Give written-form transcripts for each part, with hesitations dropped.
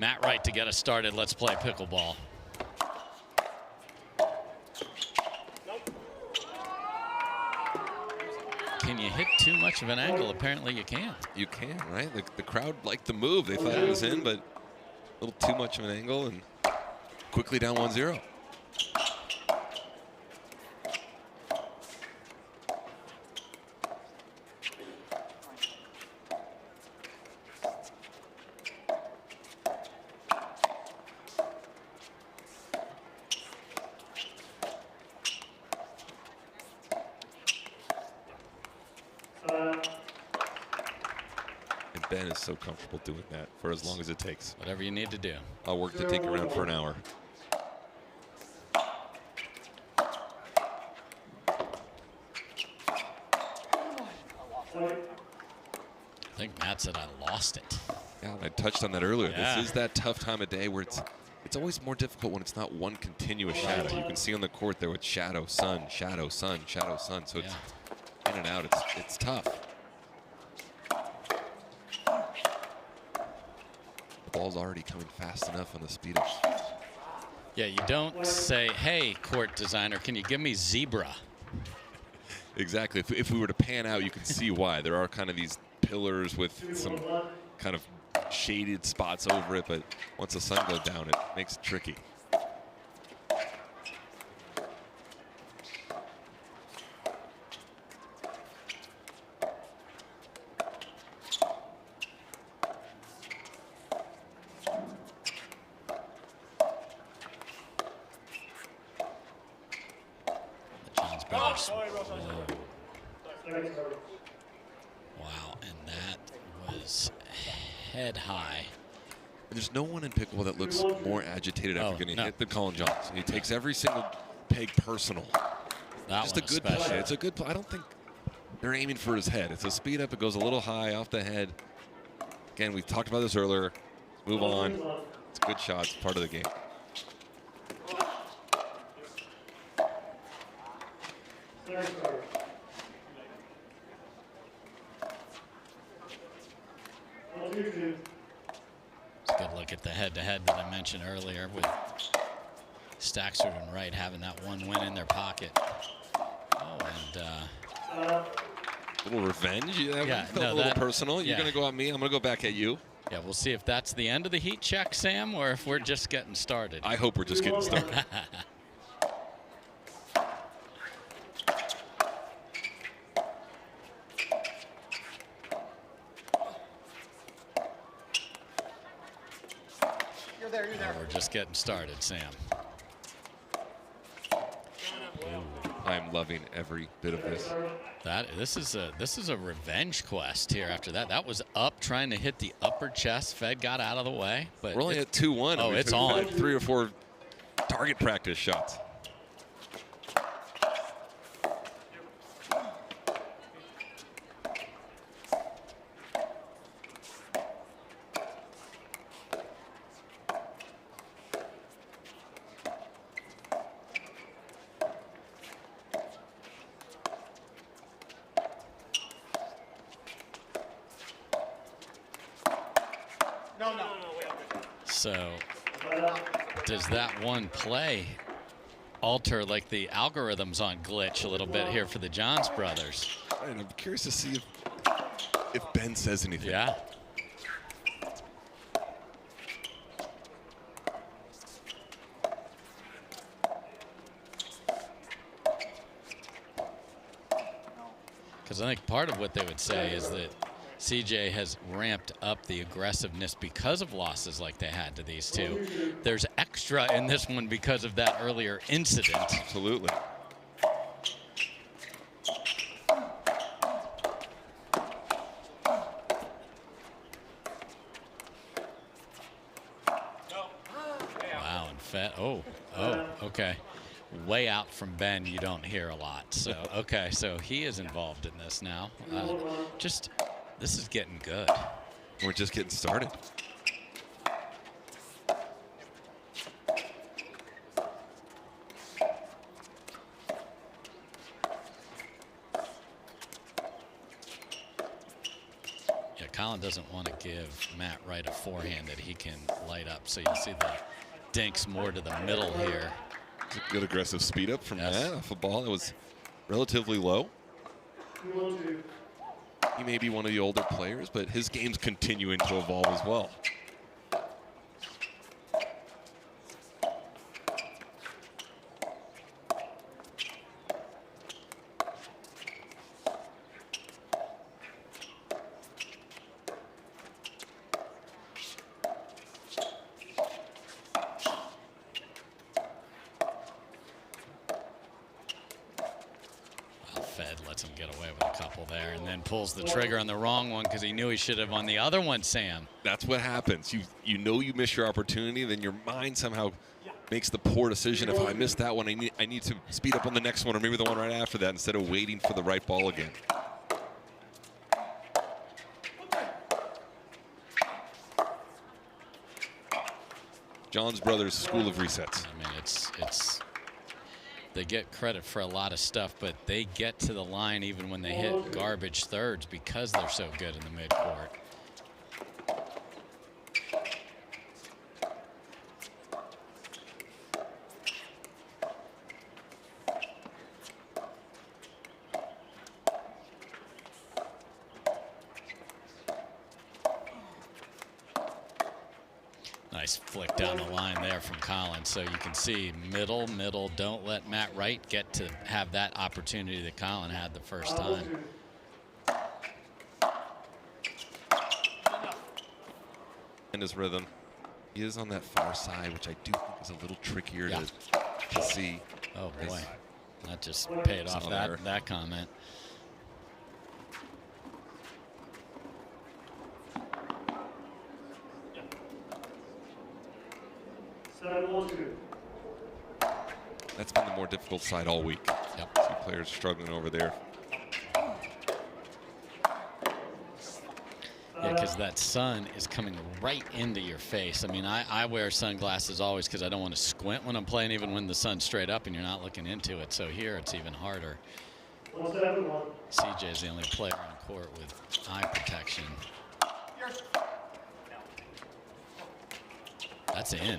Matt Wright to get us started. Let's play pickleball. Can you hit too much of an angle? Apparently you can. You can, right? The crowd liked the move. They thought it was in, but a little too much of an angle, and quickly down 1-0. Ben is so comfortable doing that for as long as it takes. Whatever you need to do. I'll work to take around for an hour. I think Matt said I lost it. Yeah, I touched on that earlier. Yeah. This is that tough time of day where it's always more difficult when it's not one continuous shadow. You can see on the court there with shadow, sun, shadow, sun, shadow, sun. So it's in and out. It's tough. The ball's already coming fast enough on the speed up. Yeah, you don't say, hey, court designer, can you give me zebra? Exactly. If we were to pan out, you can see why. There are kind of these pillars with some kind of shaded spots over it, but once the sun goes down, it makes it tricky. Wow, and that was head high. And there's no one in pickleball that looks more agitated after getting hit than Collin Johnson. He takes every single peg personal. Just a good play. It's a good play. I don't think they're aiming for his head. It's a speed up. It goes a little high off the head. Again, we talked about this earlier. Move on. It's a good shot. It's part of the game. It's a good look at the head-to-head that I mentioned earlier with Staksrud and Wright having that one win in their pocket. Oh, and a little revenge. Yeah, felt a little personal. You're going to go at me. I'm going to go back at you. Yeah, we'll see if that's the end of the heat check, Sam, or if we're just getting started. I hope we're just getting started. We're just getting started, Sam. I'm loving every bit of this. This is a revenge quest here after that. That was up trying to hit the upper chest. Fed got out of the way. But we're only at 2-1. Oh, it's on. 3 or 4 target practice shots. So does that one play alter like the algorithms on glitch a little bit here for the Johns brothers? And I'm curious to see if Ben says anything. Yeah. Because I think part of what they would say is that CJ has ramped up the aggressiveness because of losses like they had to these two. There's extra in this one because of that earlier incident. Absolutely. Wow, and Fed, oh, okay. Way out from Ben, you don't hear a lot. So, okay, so he is involved in this now. This is getting good. We're just getting started. Collin doesn't want to give Matt Wright a forehand that he can light up. So you see the dinks more to the middle here. It's a good aggressive speed up from Yes. Matt off a ball that was relatively low. He may be one of the older players, but his game's continuing to evolve as well. Fed lets him get away with a couple there and then pulls the trigger on the wrong one because he knew he should have on the other one, Sam. That's what happens. You know you miss your opportunity, then your mind somehow makes the poor decision. If I miss that one, I need to speed up on the next one or maybe the one right after that instead of waiting for the right ball again. John's Brothers School of Resets. I mean, they get credit for a lot of stuff, but they get to the line even when they hit garbage thirds because they're so good in the midcourt. Nice flick down the line there from Collin. So you can see middle. Don't let Matt Wright get to have that opportunity that Collin had the first time. And his rhythm. He is on that far side, which I do think is a little trickier to see. Oh boy, that just paid off that comment. That's been the more difficult side all week. Yep. See players struggling over there. Yeah, because that sun is coming right into your face. I mean, I wear sunglasses always because I don't want to squint when I'm playing, even when the sun's straight up and you're not looking into it. So here it's even harder. CJ is the only player on court with eye protection. That's in.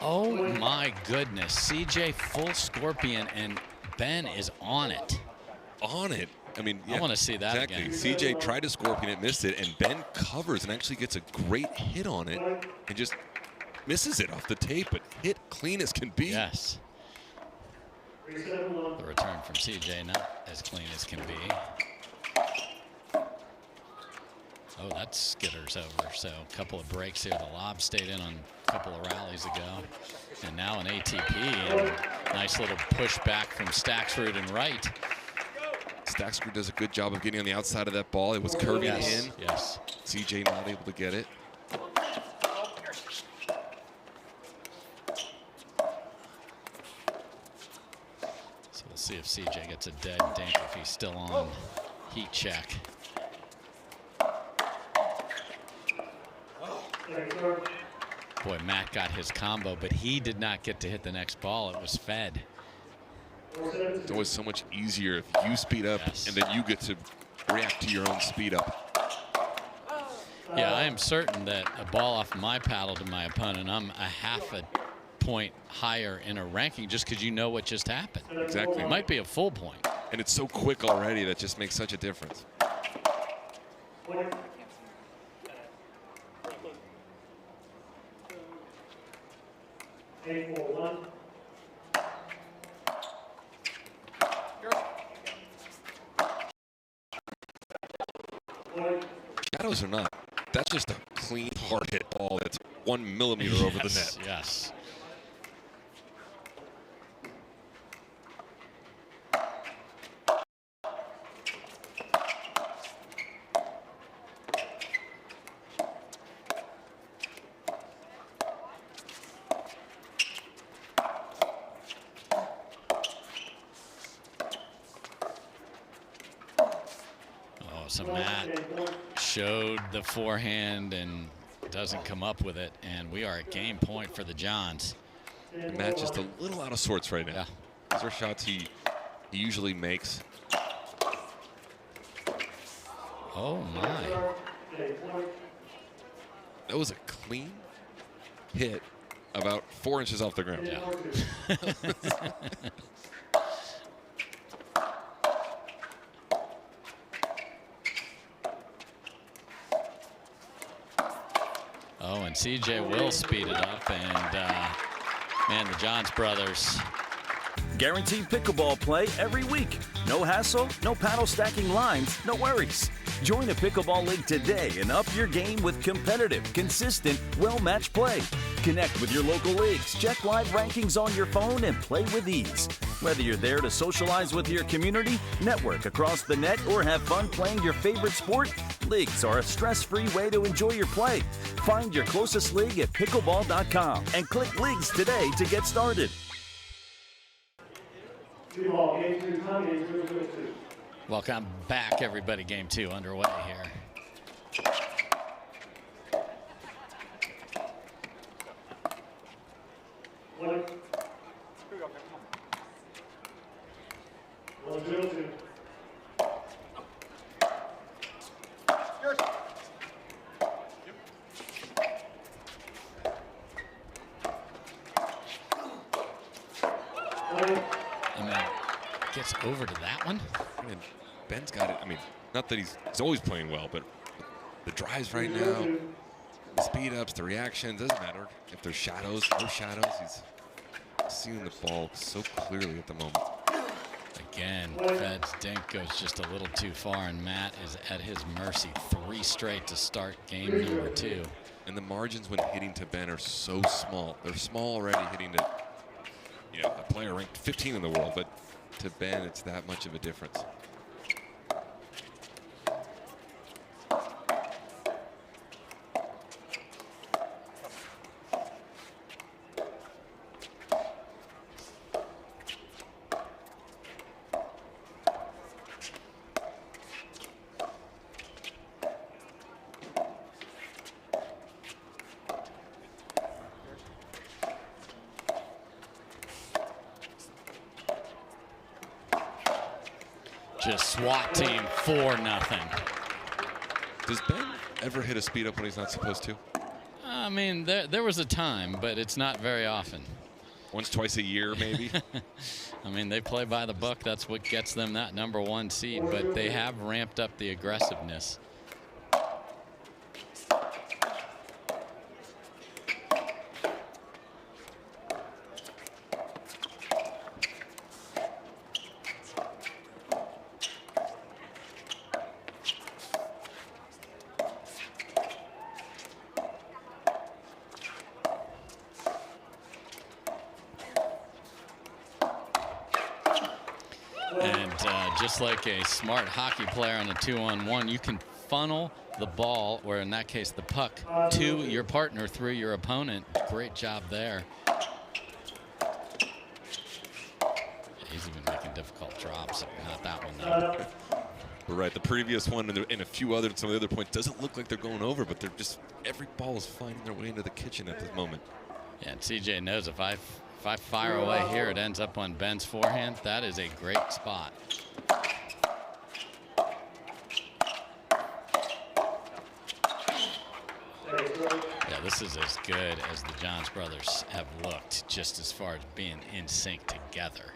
Oh my goodness. CJ full scorpion and Ben is on it. On it. I mean, yeah, I want to see that exactly. again. CJ tried to scorpion it, missed it, and Ben covers and actually gets a great hit on it and just misses it off the tape, but hit clean as can be. Yes. The return from CJ not as clean as can be. Oh, that skitters over. So a couple of breaks here. The lob stayed in on a couple of rallies ago. And now an ATP. And nice little push back from Staksrud and Wright. Staksrud does a good job of getting on the outside of that ball. It was curving in. Yes. CJ not able to get it. So we'll see if CJ gets a dead dink if he's still on heat check. Boy, Matt got his combo, but he did not get to hit the next ball. It was Fed. It's always so much easier if you speed up and then you get to react to your own speed up. Yeah, I am certain that a ball off my paddle to my opponent, I'm a half a point higher in a ranking just because you know what just happened. Exactly. It might be a full point. And it's so quick already that just makes such a difference. Shadows or not, that's just a clean, hard hit ball that's 1 millimeter over the net. Yes. So Matt showed the forehand and doesn't come up with it, and we are at game point for the Johns. And Matt just a little out of sorts right now. Yeah. These are shots he he usually makes. Oh, my. That was a clean hit about 4 inches off the ground. Yeah. Oh, and CJ will speed it up, and man, the Johns brothers. Guaranteed pickleball play every week. No hassle, no paddle stacking lines, no worries. Join a pickleball league today and up your game with competitive, consistent, well-matched play. Connect with your local leagues, check live rankings on your phone, and play with ease. Whether you're there to socialize with your community, network across the net, or have fun playing your favorite sport, leagues are a stress-free way to enjoy your play. Find your closest league at pickleball.com and click Leagues today to get started. Welcome back, everybody. Game 2 underway here. Gets over to that one. I mean, Ben's got it. I mean, not that he's always playing well, but the drives right now, the speed ups, the reaction, doesn't matter. If there's shadows, no shadows, he's seeing the ball so clearly at the moment. Again, Fed's dink goes just a little too far, and Matt is at his mercy. 3 straight to start game number 2. And the margins when hitting to Ben are so small. They're small already hitting to, you know, a player ranked 15 in the world, but to Ben, it's that much of a difference. Just SWAT team 4-0. Does Ben ever hit a speed up when he's not supposed to? I mean, there was a time, but it's not very often. Once, twice a year, maybe? I mean, they play by the book. That's what gets them that #1 seed, but they have ramped up the aggressiveness. And just like a smart hockey player on a 2-on-1, you can funnel the ball, or in that case the puck, to your partner through your opponent. Great job there. He's even making difficult drops. Not that one, though. We're right. The previous one and a few other, some of the other points doesn't look like they're going over, but they're just, every ball is finding their way into the kitchen at this moment. Yeah, and CJ knows if I fire away here, it ends up on Ben's forehand. That is a great spot. Yeah, this is as good as the Johns brothers have looked, just as far as being in sync together.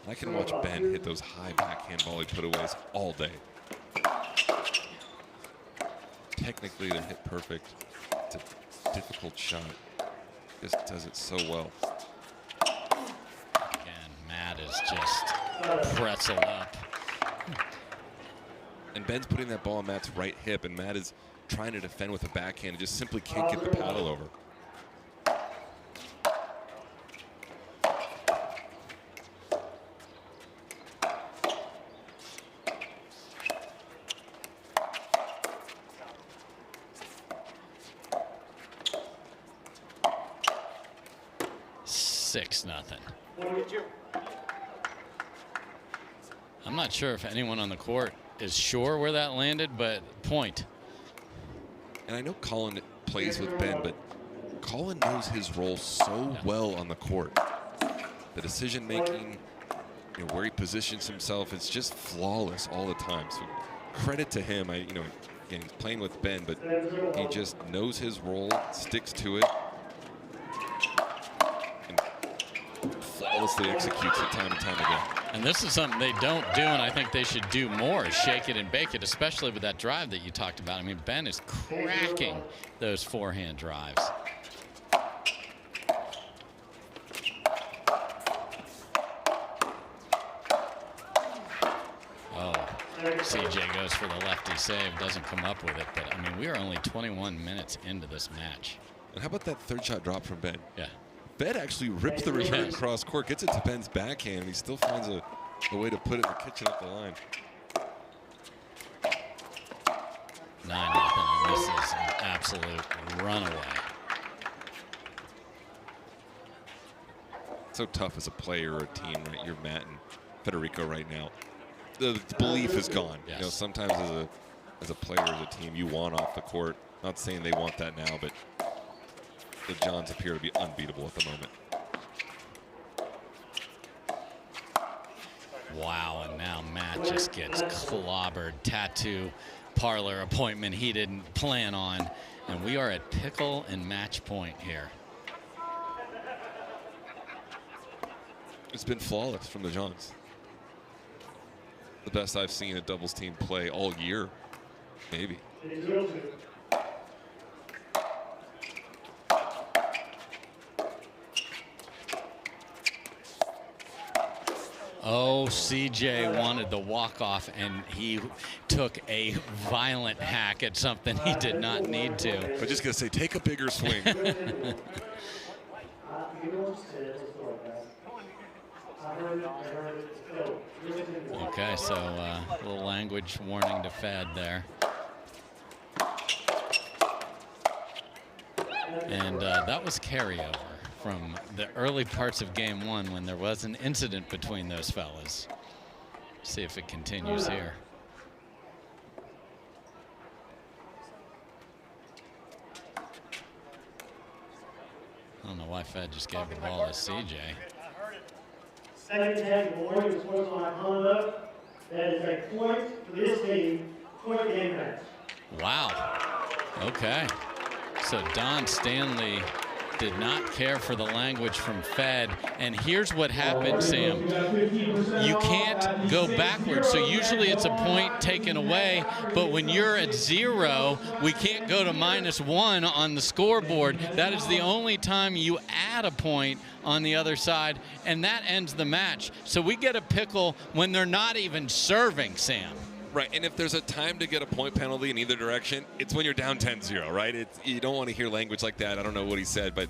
I can watch Ben hit those high backhand volley putaways all day. Technically, they're hit perfect. It's a difficult shot. Just does it so well. Again, Matt is just pretzel up. And Ben's putting that ball on Matt's right hip, and Matt is trying to defend with a backhand and just simply can't get the paddle over. Nothing. I'm not sure if anyone on the court is sure where that landed, but point. And I know Collin plays with Ben, but Collin knows his role so well on the court. The decision making, where he positions himself, it's just flawless all the time. So credit to him. Again, he's playing with Ben, but he just knows his role, sticks to it, and flawlessly executes it time and time again. And this is something they don't do, and I think they should do more, is shake it and bake it, especially with that drive that you talked about. I mean, Ben is cracking those forehand drives. CJ goes for the lefty save, doesn't come up with it, but I mean, we are only 21 minutes into this match. And how about that third shot drop from Ben? Yeah. Ben actually rips the return cross court, gets it to Ben's backhand, and he still finds a way to put it in the kitchen up the line. 9-0, and this is an absolute runaway. So tough as a player or a team, right? You're Matt and Federico right now. The belief is gone. Yes. Sometimes as a player, as a team, you want off the court. Not saying they want that now, but the Johns appear to be unbeatable at the moment. Wow, and now Matt just gets clobbered. Tattoo parlor appointment he didn't plan on. And we are at pickle and match point here. It's been flawless from the Johns. The best I've seen a doubles team play all year, maybe. Oh, CJ wanted the walk-off, and he took a violent hack at something he did not need to. I'm just going to say, take a bigger swing. Okay, so a little language warning to Fed there. And that was carryover from the early parts of game one when there was an incident between those fellas. See if it continues here. I don't know why Fed just gave the ball to CJ. Second tag, Warren is what's on coming up. That is a point for this team, point game match. Wow. Okay. So Don Stanley did not care for the language from Fed. And here's what happened, Sam. You can't go backwards. So usually it's a point taken away. But when you're at 0, we can't go to -1 on the scoreboard. That is the only time you add a point on the other side. And that ends the match. So we get a pickle when they're not even serving, Sam. Right, and if there's a time to get a point penalty in either direction, it's when you're down 10-0, right? You don't want to hear language like that. I don't know what he said, but...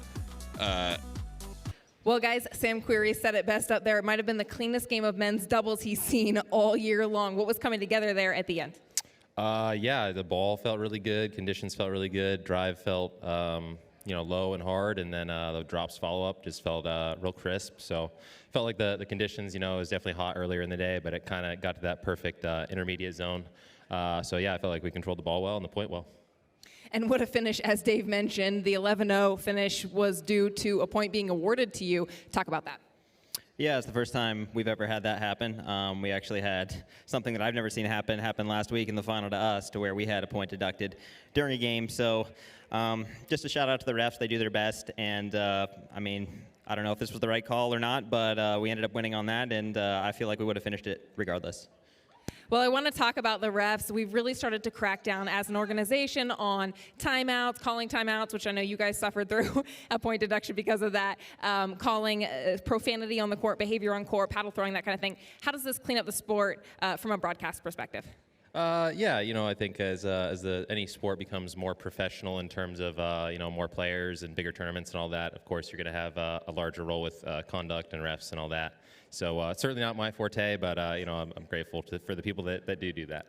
Well, guys, Sam Query said it best up there. It might have been the cleanest game of men's doubles he's seen all year long. What was coming together there at the end? Yeah, the ball felt really good. Conditions felt really good. Drive felt, low and hard, and then the drops follow-up just felt real crisp. So felt like the conditions, it was definitely hot earlier in the day, but it kind of got to that perfect intermediate zone. So yeah, I felt like we controlled the ball well and the point well. And what a finish, as Dave mentioned. The 11-0 finish was due to a point being awarded to you. Talk about that. Yeah, it's the first time we've ever had that happen. We actually had something that I've never seen happen last week in the final to us, to where we had a point deducted during a game. So just a shout out to the refs. They do their best. And I don't know if this was the right call or not, but we ended up winning on that, and I feel like we would have finished it regardless. Well, I want to talk about the refs. We've really started to crack down as an organization on timeouts, calling timeouts, which I know you guys suffered through a point deduction because of that, calling profanity on the court, behavior on court, paddle throwing, that kind of thing. How does this clean up the sport from a broadcast perspective? Yeah, I think as any sport becomes more professional in terms of, more players and bigger tournaments and all that, of course, you're going to have a larger role with conduct and refs and all that. So it's certainly not my forte, but, I'm grateful for the people that do that.